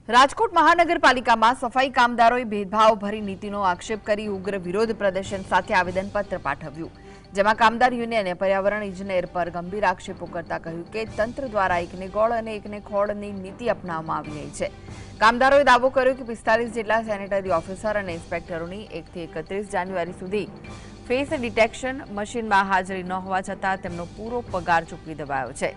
રાજકોટ મહાનગરપાલિકામાં સફાઈ કામદારોએ ભેદભાવભરી નીતિનો આક્ષેપ કરી ઉગ્ર વિરોધ પ્રદર્શન સાથે આવેદનપત્ર પાઠવ્યું, જેમાં કામદાર યુનિયને પર્યાવરણ ઇજનેર પર ગંભીર આક્ષેપો કરતા કહ્યું કે તંત્ર દ્વારા એકને ગોળ અને એકને ખોળની નીતિ અપનાવવામાં આવી રહી છે। કામદારોએ દાવો કર્યો કે 45 જેટલા સેનેટરી ઓફિસર અને ઇન્સ્પેક્ટરોની 1 થી 31 જાન્યુઆરી સુધી ફેસ ડિટેક્શન મશીનમાં હાજરી ન હોવા છતાં તેમનો પૂરો પગાર ચૂકવી દેવાયો છે।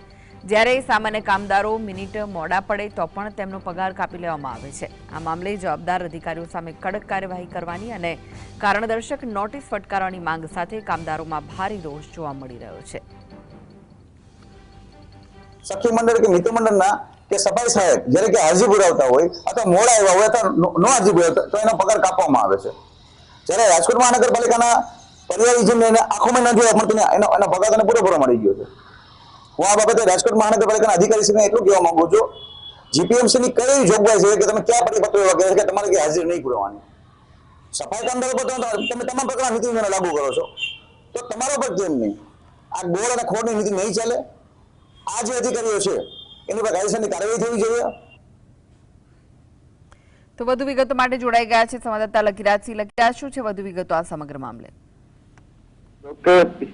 જ્યારે સામાન્ય કામદારો મિનિટ મોડા પડે તો પણ તેમનો પગાર કાપી લેવામાં આવે છે। આ મામલે જવાબદાર અધિકારીઓ સામે કડક કાર્યવાહી કરવાની અને કારણદર્શક નોટિસ ફટકારવાની માંગ સાથે કામદારોમાં ભારે રોષ જોવા મળી રહ્યો છે। સખી મંડળ કે મિત્ર મંડળના કે સફાઈ સહાયક જ્યારે કે અરજી પુરાવતા હોય અથવા મોડા આવ્યા હોય અથવા નો અરજી પુરાવતા તો એનો પગાર કાપવામાં આવે છે। જ્યારે રાજકોટ મહાનગરપાલિકાના પર્યાવરણ ઇજનેરને આંખોમાં નથી પણ એનો પગાર તેને પૂરેપૂરો મળી ગયો છે। હું આ બાબતે રાજકોટ મહાનગરપાલિકાના અધિકારીશ્રીને એટલું કહેવા માંગુ છું, જીપીએમસીની કઈ જોગવાઈ છે કે તમે કયા પરિપત્રો એવા કહે છે કે તમારે હાજરી નહીં પુરાવવાની? સફાઈ કામદારો પર તમે તમામ પ્રકારના નીતિ નિયમો લાગુ કરો છો તો તમારા પર કેમ નહીં? આ ગોળ અને ખોળની નીતિ નહીં ચાલે। આ જે અધિકારીઓ છે એની પર કાયદેસરની કાર્યવાહી થવી જોઈએ। તો વધુ વિગતો માટે જોડાઈ ગયા છે સંવાદદાતા લકીરાજસિંહ। લકીરાજ, શું છે વધુ વિગતો આ સમગ્ર મામલે? કે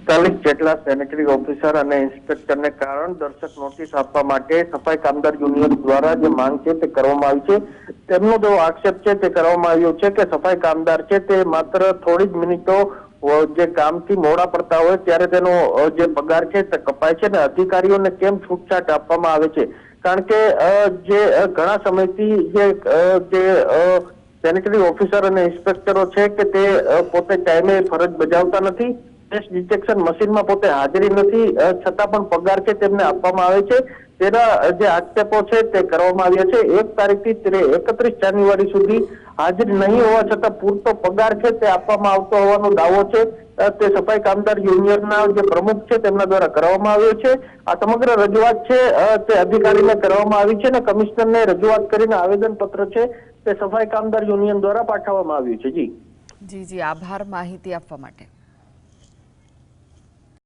45 જેટલા સેનેટરી ઓફિસર અને ઇન્સ્પેક્ટરને કારણદર્શક નોટિસ આપવા માટે સફાઈ કામદાર યુનિયન દ્વારા જે માંગ છે તે કરવામાં આવી છે। તેમનો જો આક્ષેપ છે તે કરવામાં આવ્યો છે કે સફાઈ કામદાર છે તે માત્ર થોડી જ મિનિટો જે કામથી મોડા પડતા હોય ત્યારે તેનો જે પગાર છે તે કપાય છે અને અધિકારીઓને કેમ છૂટછાટ આપવામાં આવે છે? કારણ કે જે ઘણા સમયથી જે સેનેટરી ઓફિસર અને ઇન્સ્પેક્ટરો છે કે તે પોતે ટાઈમે ફરજ બજાવતા નથી, ફેસ ડિટેક્શન મશીનમાં પોતે હાજરી નથી, છતાં પણ પગાર છે તેમને આપવામાં આવે છે। તેના જે આક્ષેપો છે તે કરવામાં આવ્યા છે। 1 તારીખથી 31 જાન્યુઆરી સુધી હાજરી નહીં હોવા છતાં પૂરતો પગાર છે તે આપવામાં આવતો હોવાનો દાવો છે તે સફાઈ કામદાર યુનિયનના જે પ્રમુખ છે તેમના દ્વારા કરવામાં આવ્યો છે। આ સમગ્ર રજૂઆત છે તે અધિકારીને કરવામાં આવી છે અને કમિશનરને રજૂઆત કરીને આવેદનપત્ર છે તે સફાઈ કામદાર યુનિયન દ્વારા પાઠવવામાં આવ્યું છે। જી જી, આભાર માહિતી આપવા માટે।